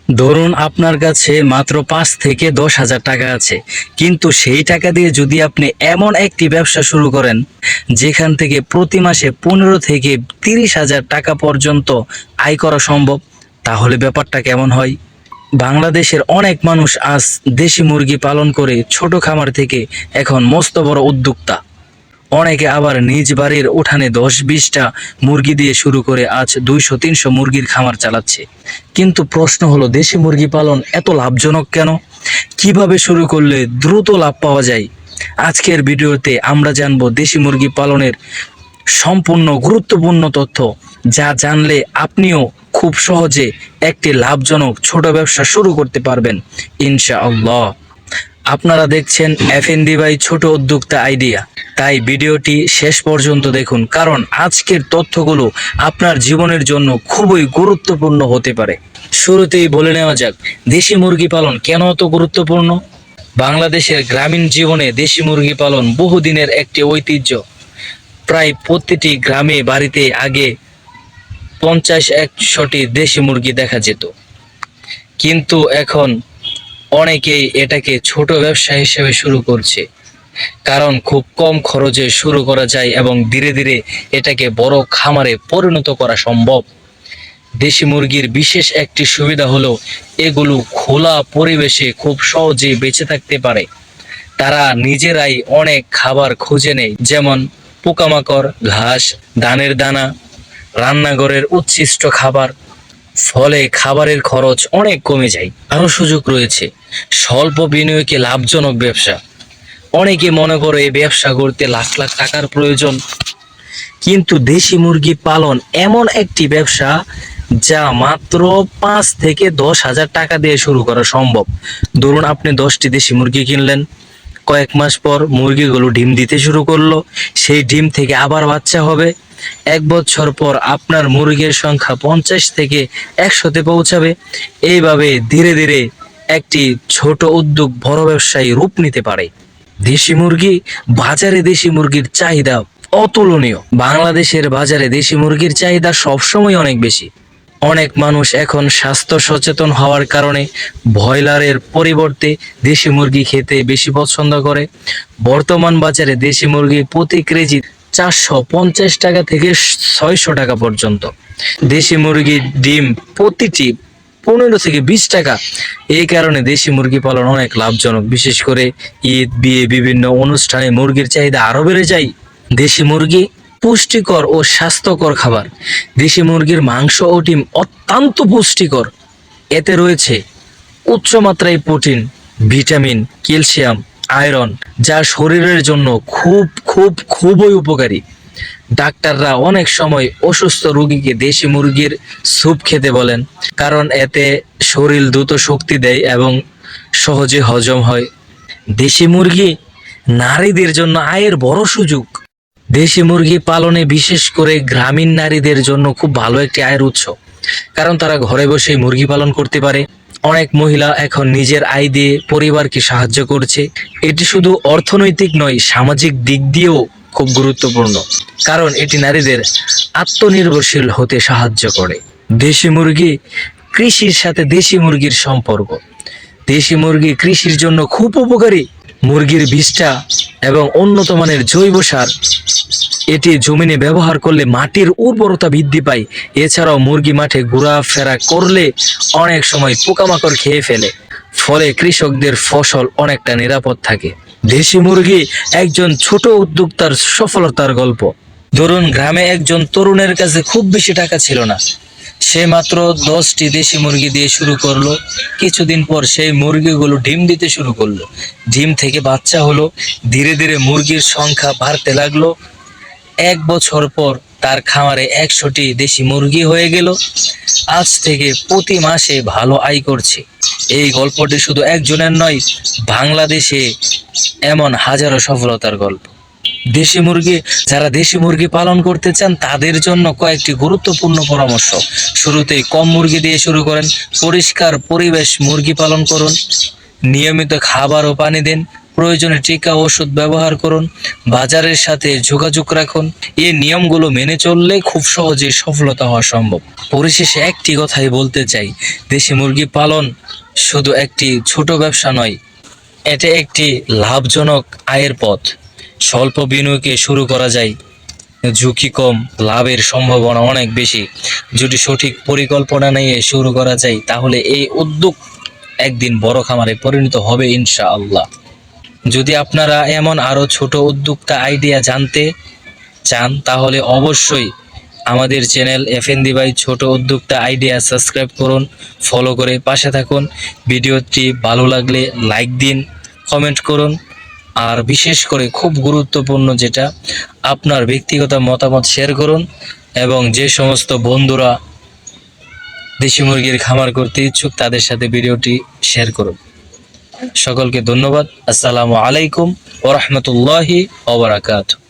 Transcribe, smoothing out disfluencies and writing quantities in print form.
ধরুন আপনার কাছে মাত্র 5 থেকে 10 হাজার টাকা আছে, কিন্তু সেই টাকা দিয়ে যদি আপনি এমন একটি ব্যবসা শুরু করেন যেখান থেকে প্রতি মাসে 15 থেকে 30 হাজার টাকা পর্যন্ত আয় করা সম্ভব, তাহলে ব্যাপারটা কেমন হয়? বাংলাদেশের অনেক মানুষ আজ দেশি মুরগি পালন করে ছোট খামার থেকে এখন মস্ত বড় উদ্যোক্তা। অনেকে আবার নিজ বাড়ির উঠানে 10-20টা মুরগি দিয়ে শুরু করে আজ 200-300 মুরগির খামার চালাচ্ছে। কিন্তু প্রশ্ন হলো, দেশি মুরগি পালন এত লাভজনক কেন? কিভাবে শুরু করলে দ্রুত লাভ পাওয়া যায়? আজকের ভিডিওতে আমরা জানবো দেশি মুরগি পালনের সম্পূর্ণ গুরুত্বপূর্ণ তথ্য, যা জানলে আপনিও খুব সহজে একটি লাভজনক ছোট ব্যবসা শুরু করতে পারবেন ইনশাআল্লাহ। আপনারা দেখছেন এফএনডি বাই ছোট উদ্যোক্তা আইডিয়া, তাই ভিডিওটি শেষ পর্যন্ত দেখুন, কারণ আজকের তথ্যগুলো আপনার জীবনের জন্য খুবই গুরুত্বপূর্ণ হতে পারে। শুরুতেই বলে নেওয়া যাক, দেশি মুরগি পালন কেন এত গুরুত্বপূর্ণ। বাংলাদেশের গ্রামীণ জীবনে দেশি মুরগি পালন বহুদিনের একটি ঐতিহ্য। প্রায় প্রতিটি গ্রামে বাড়িতে আগে 50-100টি দেশি মুরগি দেখা যেত, কিন্তু এখন অনেকেই এটাকে ছোট ব্যবসা হিসেবে শুরু করছে, কারণ খুব কম খরচে শুরু করা যায় এবং ধীরে ধীরে এটাকে বড় খামারে পরিণত করা সম্ভব। দেশি মুরগির বিশেষ একটি সুবিধা হলো এগুলো খোলা পরিবেশে খুব সহজে বেঁচে থাকতে পারে। তারা নিজেরাই অনেক খাবার খুঁজে নেয়, যেমন পোকামাকড়, ঘাস, ধানের দানা, রান্নাঘরের উচ্ছিষ্ট খাবার। ফলে খাবারের খরচ অনেক কমে যায়। আরও সুযোগ রয়েছে স্বল্প বিনিয়োগে লাভজনক ব্যবসা। অনেকে মনে করে এই ব্যবসা করতে লাখ লাখ টাকার প্রয়োজন, কিন্তু দেশি মুরগি পালন এমন একটি ব্যবসা যা মাত্র 5 থেকে 10 হাজার টাকা দিয়ে শুরু করা সম্ভব। ধরুন আপনি 10টি দেশি মুরগি কিনলেন, কয়েক মাস পর মুরগিগুলো ডিম দিতে শুরু করলো, সেই ডিম থেকে আবার বাচ্চা হবে। 1 বছর পর আপনার মুরগির সংখ্যা 50 থেকে 100-তে পৌঁছাবে। এইভাবে ধীরে ধীরে একটি ছোট উদ্যোগ বড় ব্যবসায়ী রূপ নিতে পারে। দেশি মুরগির চাহিদা অতুলনীয়। বাংলাদেশের বাজারে দেশি মুরগির চাহিদা সবসময় অনেক বেশি। অনেক মানুষ এখন স্বাস্থ্য সচেতন হওয়ার কারণে ব্রয়লারের পরিবর্তে দেশি মুরগি খেতে বেশি পছন্দ করে। বর্তমান বাজারে দেশি মুরগি প্রতি কেজি 450 টাকা থেকে 600 টাকা পর্যন্ত। দেশি মুরগির ডিম প্রতিটি 15 থেকে 20 টাকা। এই কারণে দেশি মুরগি পালন অনেক লাভজনক। বিশেষ করে ঈদ, বিয়ে, বিভিন্ন অনুষ্ঠানে মুরগির চাহিদা আরো বেড়ে যায়। দেশি মুরগি পুষ্টিকর ও স্বাস্থ্যকর খাবার। দেশি মুরগির মাংস ও ডিম অত্যন্ত পুষ্টিকর। এতে রয়েছে উচ্চমাত্রায় প্রোটিন, ভিটামিন, ক্যালসিয়াম, আয়রন, যা শরীরের জন্য খুবই উপকারী। ডাক্তাররা অনেক সময় অসুস্থ রোগীকে দেশি মুরগির স্যুপ খেতে বলেন, কারণ এতে শরীর দ্রুত শক্তি দেয় এবং সহজে হজম হয়। দেশি মুরগি নারীদের জন্য আয়ের বড় সুযোগ। দেশি মুরগি পালনে বিশেষ করে গ্রামীণ নারীদের জন্য খুব ভালো একটি আয়ের উৎস, কারণ তারা ঘরে বসেই মুরগি পালন করতে পারে। অনেক মহিলা এখন নিজের আয় দিয়ে পরিবারকে সাহায্য করছে। এটি শুধু অর্থনৈতিক নয়, সামাজিক দিক দিয়েও খুব গুরুত্বপূর্ণ, কারণ এটি নারীদের আত্মনির্ভরশীল হতে সাহায্য করে। দেশি মুরগি কৃষির সাথে দেশি মুরগির সম্পর্ক। দেশি মুরগি কৃষির জন্য খুব উপকারী। মুরগির বীজটা এবং উন্নত মানের জৈব সার, এটি জমিনে ব্যবহার করলে মাটির উর্বরতা বৃদ্ধি পায়। এছাড়াও মুরগি মাঠে ঘোরাফেরা করলে অনেক সময় পোকামাকড় খেয়ে ফেলে, ফলে কৃষকদের ফসল অনেকটা নিরাপদ থাকে। দেশি মুরগি একজন ছোট উদ্যোক্তার সফলতার গল্প। ধরুন গ্রামে একজন তরুণের কাছে খুব বেশি টাকা ছিল না। সে মাত্র 10টি দেশি মুরগি দিয়ে শুরু করলো। কিছুদিন পর সেই মুরগিগুলো ডিম দিতে শুরু করলো, ডিম থেকে বাচ্চা হলো। ধীরে ধীরে মুরগির সংখ্যা বাড়তে লাগলো। 1 বছর পর তার খামারে 100টি দেশি মুরগি হয়ে গেল। আজ থেকে প্রতি মাসে ভালো আয় করছে। এই গল্পটি শুধু একজনের নয়, বাংলাদেশে এমন হাজারো সফলতার গল্প। যারা দেশি মুরগি পালন করতে চান তাদের জন্য কয়েকটি গুরুত্বপূর্ণ পরামর্শ। শুরুতেই কম মুরগি দিয়ে শুরু করেন। পরিষ্কার পরিবেশ মুরগি পালন করুন। নিয়মিত খাবার ও পানি দিন। প্রয়োজনে টিকা ওষুধ ব্যবহার করুন, বাজারের সাথে যোগাযোগ রাখুন। এই নিয়মগুলো মেনে চললে খুব সহজেই সফলতা হওয়া সম্ভব। পরিশেষে একটি কথাই বলতে চাই, দেশি মুরগি পালন শুধু একটি ছোট ব্যবসা নয়, এটা একটি লাভজনক আয়ের পথ। স্বল্প বিনিয়োগে শুরু করা যায়, ঝুঁকি কম, লাভের সম্ভাবনা অনেক বেশি। যদি সঠিক পরিকল্পনা নিয়ে শুরু করা যায় তাহলে এই উদ্যোগ একদিন বড় খামারে পরিণত হবে ইনশাআল্লাহ। যদি আপনারা এমন আরো ছোট উদ্যোক্তা আইডিয়া জানতে চান তাহলে অবশ্যই আমাদের চ্যানেল এফএনডি বাই ছোট উদ্যোক্তা আইডিয়া সাবস্ক্রাইব করুন, ফলো করে পাশে থাকুন। ভিডিওটি ভালো লাগলে লাইক দিন, কমেন্ট করুন, আর বিশেষ করে খুব গুরুত্বপূর্ণ যেটা, আপনার ব্যক্তিগত মতামত শেয়ার করুন। এবং যে সমস্ত বন্ধুরা দেশি মুরগির খামার করতে ইচ্ছুক তাদের সাথে ভিডিওটি শেয়ার করুন। সকলকে ধন্যবাদ। আসসালামু আলাইকুম ওয়া রাহমাতুল্লাহি ওয়া বারাকাতুহু।